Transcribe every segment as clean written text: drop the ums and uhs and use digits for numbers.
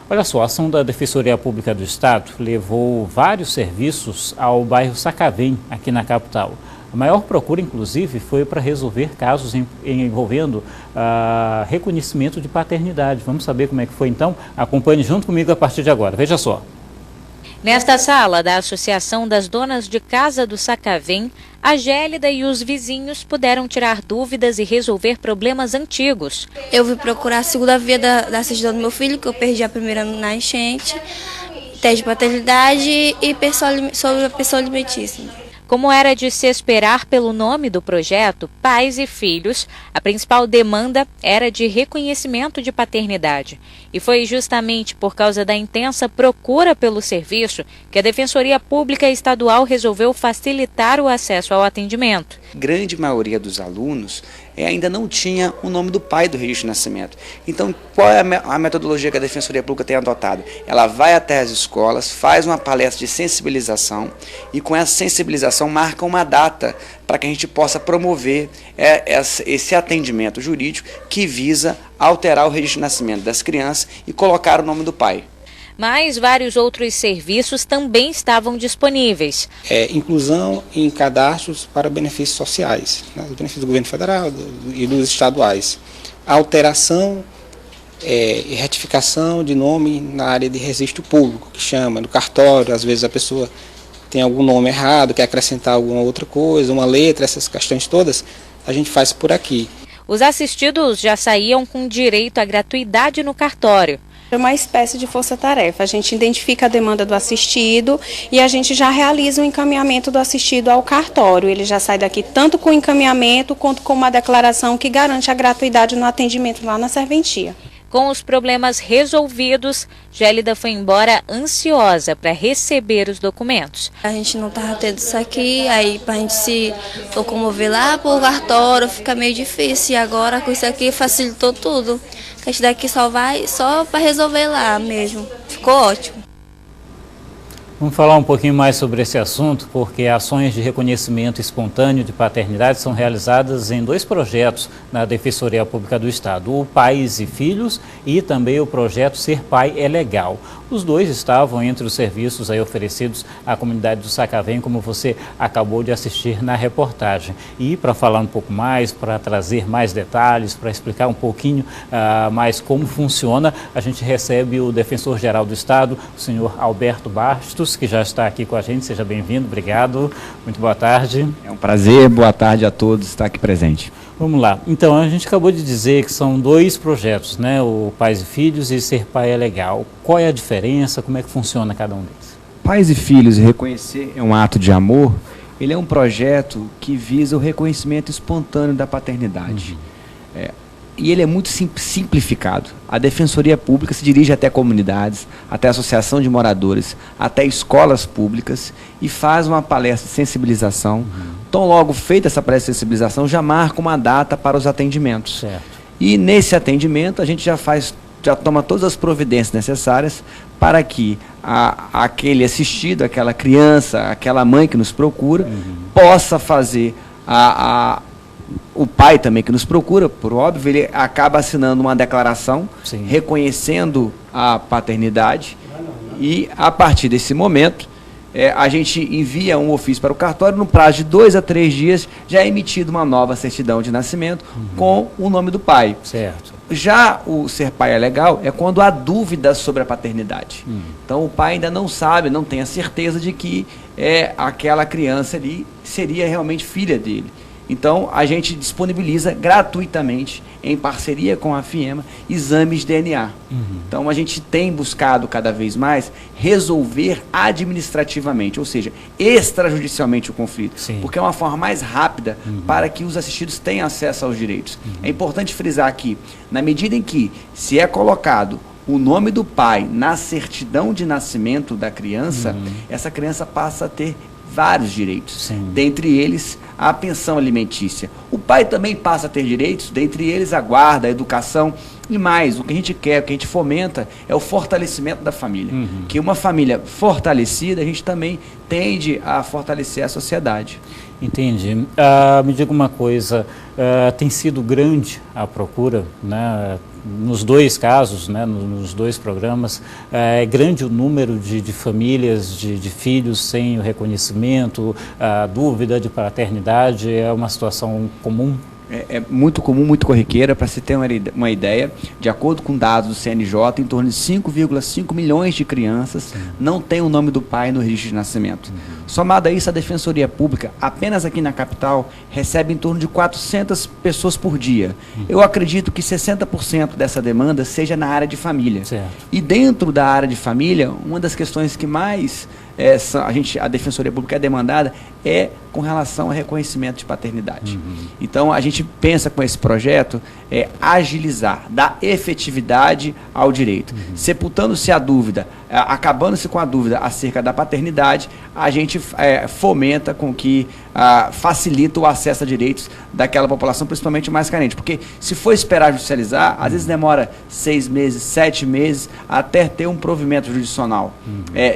Olha só, a ação da Defensoria Pública do Estado levou vários serviços ao bairro Sacavém, aqui na capital. A maior procura, inclusive, foi para resolver casos envolvendo reconhecimento de paternidade. Vamos saber como é que foi então? Acompanhe junto comigo a partir de agora. Veja só. Nesta sala da Associação das Donas de Casa do Sacavém, a Gélida e os vizinhos puderam tirar dúvidas e resolver problemas antigos. Eu vim procurar a segunda via da certidão do meu filho, que eu perdi a primeira na enchente, teste de paternidade e sobre a pessoa alimentícia. Como era de se esperar pelo nome do projeto, Pais e Filhos, a principal demanda era de reconhecimento de paternidade. E foi justamente por causa da intensa procura pelo serviço que a Defensoria Pública Estadual resolveu facilitar o acesso ao atendimento. Grande maioria dos alunos ainda não tinha o nome do pai do registro de nascimento. Então, qual é a metodologia que a Defensoria Pública tem adotado? Ela vai até as escolas, faz uma palestra de sensibilização e com essa sensibilização marca uma data para que a gente possa promover esse atendimento jurídico que visa alterar o registro de nascimento das crianças e colocar o nome do pai. Mas vários outros serviços também estavam disponíveis. Inclusão em cadastros para benefícios sociais, né, os benefícios do governo federal e dos estaduais. Alteração e retificação de nome na área de registro público, que chama, no cartório, às vezes a pessoa tem algum nome errado, quer acrescentar alguma outra coisa, uma letra, essas questões todas, a gente faz por aqui. Os assistidos já saíam com direito à gratuidade no cartório. É uma espécie de força-tarefa. A gente identifica a demanda do assistido e a gente já realiza o encaminhamento do assistido ao cartório. Ele já sai daqui tanto com o encaminhamento quanto com uma declaração que garante a gratuidade no atendimento lá na serventia. Com os problemas resolvidos, Gélida foi embora ansiosa para receber os documentos. A gente não estava tendo isso aqui, aí para a gente se locomover lá para o cartório fica meio difícil. E agora com isso aqui facilitou tudo. A gente daqui só vai para resolver lá mesmo. Ficou ótimo. Vamos falar um pouquinho mais sobre esse assunto, porque ações de reconhecimento espontâneo de paternidade são realizadas em dois projetos na Defensoria Pública do Estado, o Pais e Filhos e também o projeto Ser Pai é Legal. Os dois estavam entre os serviços aí oferecidos à comunidade do Sacavém, como você acabou de assistir na reportagem. E para falar um pouco mais, para trazer mais detalhes, para explicar um pouquinho mais como funciona, a gente recebe o Defensor-Geral do Estado, o senhor Alberto Bastos, que já está aqui com a gente. Seja bem-vindo, obrigado, muito boa tarde. É um prazer, boa tarde a todos estar aqui presente. Vamos lá, então a gente acabou de dizer que são dois projetos, né? O Pais e Filhos e Ser Pai é Legal. Qual é a diferença, como é que funciona cada um deles? Pais e Filhos, reconhecer é um ato de amor, ele é um projeto que visa o reconhecimento espontâneo da paternidade. E ele é muito simplificado. A Defensoria Pública se dirige até comunidades, até a associação de moradores, até escolas públicas e faz uma palestra de sensibilização. Tão logo feita essa palestra de sensibilização, já marca uma data para os atendimentos. Certo. E nesse atendimento a gente já toma todas as providências necessárias para que aquele assistido, aquela criança, aquela mãe que nos procura, possa fazer o pai também que nos procura, por óbvio, ele acaba assinando uma declaração, Sim, reconhecendo a paternidade e a partir desse momento a gente envia um ofício para o cartório, no prazo de 2 a 3 dias já é emitida uma nova certidão de nascimento com o nome do pai. certo. Já o Ser Pai é Legal é quando há dúvidas sobre a paternidade. Então o pai ainda não sabe, não tem a certeza de que aquela criança ali seria realmente filha dele. Então, a gente disponibiliza gratuitamente, em parceria com a FIEMA, exames de DNA. Então, a gente tem buscado cada vez mais resolver administrativamente, ou seja, extrajudicialmente o conflito, Sim, porque é uma forma mais rápida para que os assistidos tenham acesso aos direitos. É importante frisar aqui, na medida em que se é colocado o nome do pai na certidão de nascimento da criança, essa criança passa a ter vários direitos, Sim, dentre eles a pensão alimentícia. O pai também passa a ter direitos, dentre eles a guarda, a educação, E mais, o que a gente quer, o que a gente fomenta é o fortalecimento da família. Que uma família fortalecida, a gente também tende a fortalecer a sociedade. Entendi. Me diga uma coisa, tem sido grande a procura, né? Nos dois casos, né, nos dois programas, é grande o número de famílias, de filhos sem o reconhecimento, a dúvida de paternidade, é uma situação comum? É muito comum, muito corriqueira. Para se ter uma ideia, de acordo com dados do CNJ, em torno de 5,5 milhões de crianças não têm o nome do pai no registro de nascimento. Somado a isso, a Defensoria Pública, apenas aqui na capital, recebe em torno de 400 pessoas por dia. Eu acredito que 60% dessa demanda seja na área de família. Certo. E dentro da área de família, uma das questões que mais a Defensoria Pública é demandada é com relação ao reconhecimento de paternidade. Então, a gente pensa com esse projeto agilizar, dar efetividade ao direito. Sepultando-se a dúvida, acabando-se com a dúvida acerca da paternidade, a gente fomenta com que facilita o acesso a direitos daquela população, principalmente mais carente. Porque se for esperar judicializar, às vezes demora 6 meses, 7 meses, até ter um provimento jurisdicional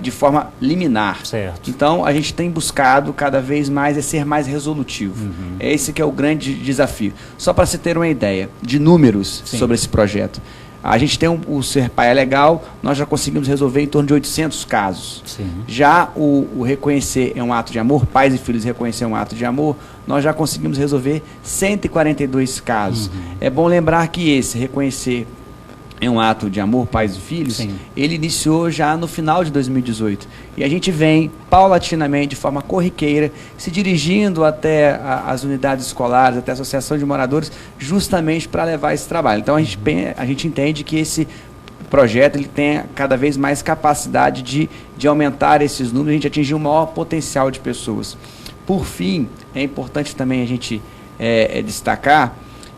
de forma liminar. Certo. Então, a gente tem buscado cada vez mais ser mais resolutivo. Esse que é o grande desafio. Só para se ter uma ideia de números sobre esse projeto. A gente tem o Ser Pai é Legal, nós já conseguimos resolver em torno de 800 casos. Sim. Já o Reconhecer é um ato de amor, pais e filhos reconhecer é um ato de amor, nós já conseguimos resolver 142 casos. É bom lembrar que esse Reconhecer é um ato de amor, pais e filhos, ele iniciou já no final de 2018. E a gente vem, paulatinamente, de forma corriqueira, se dirigindo até as unidades escolares, até a Associação de Moradores, justamente para levar esse trabalho. Então, a gente entende que esse projeto ele tem cada vez mais capacidade de aumentar esses números, a gente atingir um maior potencial de pessoas. Por fim, é importante também a gente destacar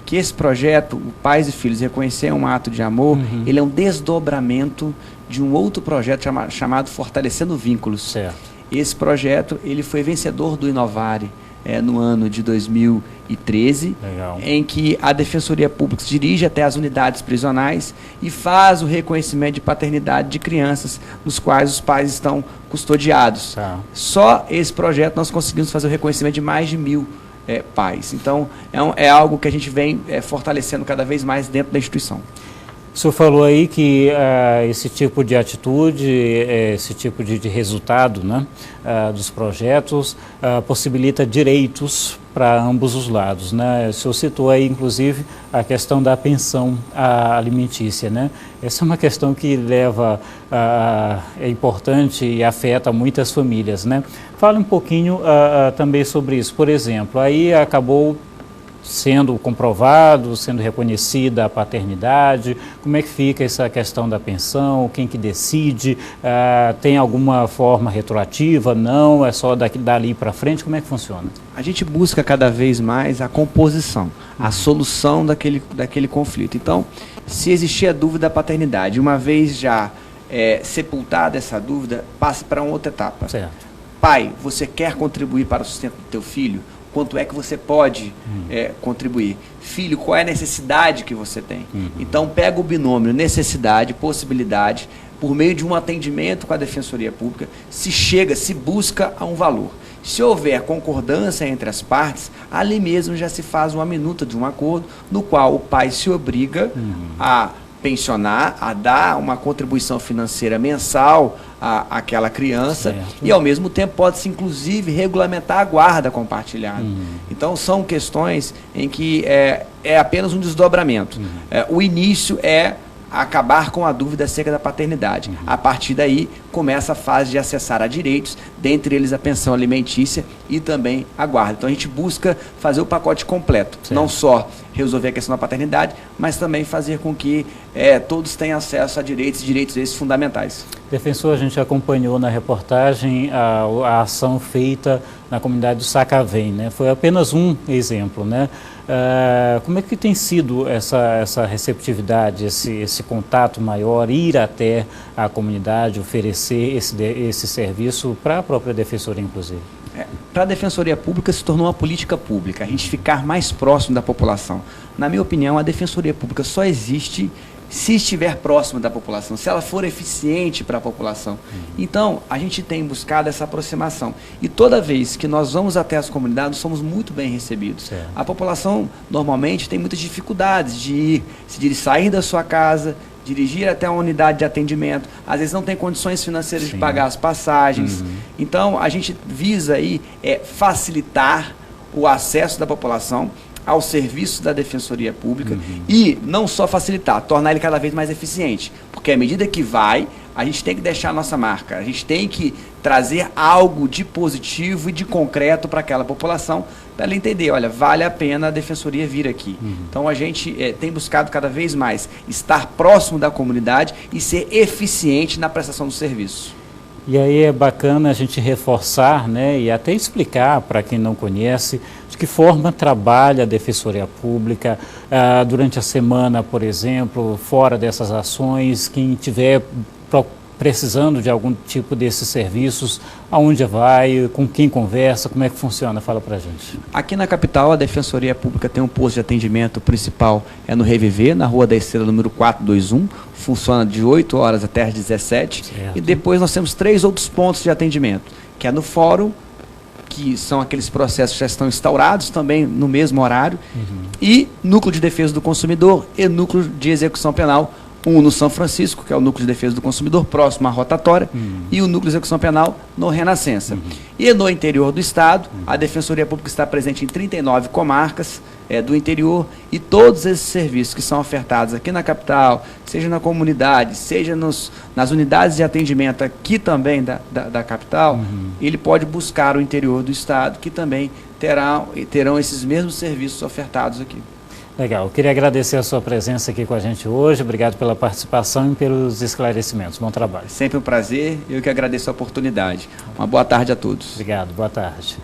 que esse projeto, o Pais e Filhos Reconhecer um Ato de Amor, ele é um desdobramento de um outro projeto chamado Fortalecendo Vínculos. Certo. Esse projeto ele foi vencedor do Inovare no ano de 2013, Legal. em que a Defensoria Pública se dirige até as unidades prisionais e faz o reconhecimento de paternidade de crianças nos quais os pais estão custodiados. Tá. Só esse projeto nós conseguimos fazer o reconhecimento de mais de 1.000 pais. Então, é algo que a gente vem fortalecendo cada vez mais dentro da instituição. O senhor falou aí que esse tipo de atitude, esse tipo de resultado, né, dos projetos possibilita direitos para ambos os lados, né? O senhor citou aí, inclusive, a questão da pensão alimentícia, né? Essa é uma questão que é importante e afeta muitas famílias, né? Fale um pouquinho também sobre isso. Por exemplo, aí acabou sendo comprovado, sendo reconhecida a paternidade, como é que fica essa questão da pensão, quem que decide, tem alguma forma retroativa, não, é só dali para frente, como é que funciona? A gente busca cada vez mais a composição, a solução daquele conflito. Então, se existir a dúvida da paternidade, uma vez já sepultada essa dúvida, passa para uma outra etapa. Certo. Pai, você quer contribuir para o sustento do teu filho? Quanto é que você pode contribuir? Filho, qual é a necessidade que você tem? Então, pega o binômio necessidade, possibilidade, por meio de um atendimento com a Defensoria Pública, se busca a um valor. Se houver concordância entre as partes, ali mesmo já se faz uma minuta de um acordo, no qual o pai se obriga a pensionar, a dar uma contribuição financeira mensal àquela criança, certo. E ao mesmo tempo pode-se inclusive regulamentar a guarda compartilhada. Então são questões em que é apenas um desdobramento. O início é acabar com a dúvida acerca da paternidade. A partir daí começa a fase de acessar a direitos, dentre eles a pensão alimentícia e também a guarda. Então a gente busca fazer o pacote completo, certo. Não só resolver a questão da paternidade, mas também fazer com que todos tenham acesso a direitos esses fundamentais. Defensor, a gente acompanhou na reportagem a ação feita na comunidade do Sacavém, né? Foi apenas um exemplo, né? Como é que tem sido essa receptividade, esse contato maior, ir até a comunidade, oferecer esse serviço para a própria Defensoria, inclusive? Para a Defensoria Pública se tornou uma política pública, a gente ficar mais próximo da população. Na minha opinião, a Defensoria Pública só existe se estiver próximo da população, se ela for eficiente para a população. Então, a gente tem buscado essa aproximação. E toda vez que nós vamos até as comunidades, somos muito bem recebidos. A população, normalmente, tem muitas dificuldades de sair da sua casa, dirigir até uma unidade de atendimento, às vezes não tem condições financeiras de pagar as passagens. Então, a gente visa aí facilitar o acesso da população ao serviço da Defensoria Pública e não só facilitar, tornar ele cada vez mais eficiente, porque à medida que vai, a gente tem que deixar a nossa marca, a gente tem que trazer algo de positivo e de concreto para aquela população, para ela entender, olha, vale a pena a Defensoria vir aqui. Então a gente tem buscado cada vez mais estar próximo da comunidade e ser eficiente na prestação do serviço. E aí é bacana a gente reforçar, né, e até explicar para quem não conhece de que forma trabalha a Defensoria Pública durante a semana, por exemplo, fora dessas ações, quem tiver precisando de algum tipo desses serviços, aonde vai, com quem conversa, como é que funciona? Fala pra gente. Aqui na capital, a Defensoria Pública tem um posto de atendimento principal, é no Reviver, na Rua da Estrela, número 421, funciona de 8 horas até as 17, e depois nós temos 3 outros pontos de atendimento, que é no Fórum, que são aqueles processos que já estão instaurados também no mesmo horário, e Núcleo de Defesa do Consumidor e Núcleo de Execução Penal, um no São Francisco, que é o Núcleo de Defesa do Consumidor, próximo à rotatória, e o Núcleo de Execução Penal no Renascença. E no interior do Estado, a Defensoria Pública está presente em 39 comarcas do interior, e todos esses serviços que são ofertados aqui na capital, seja na comunidade, seja nas unidades de atendimento aqui também da capital, ele pode buscar o interior do Estado, que também terão esses mesmos serviços ofertados aqui. Legal, eu queria agradecer a sua presença aqui com a gente hoje, obrigado pela participação e pelos esclarecimentos, bom trabalho. Sempre um prazer, eu que agradeço a oportunidade. Uma boa tarde a todos. Obrigado, boa tarde.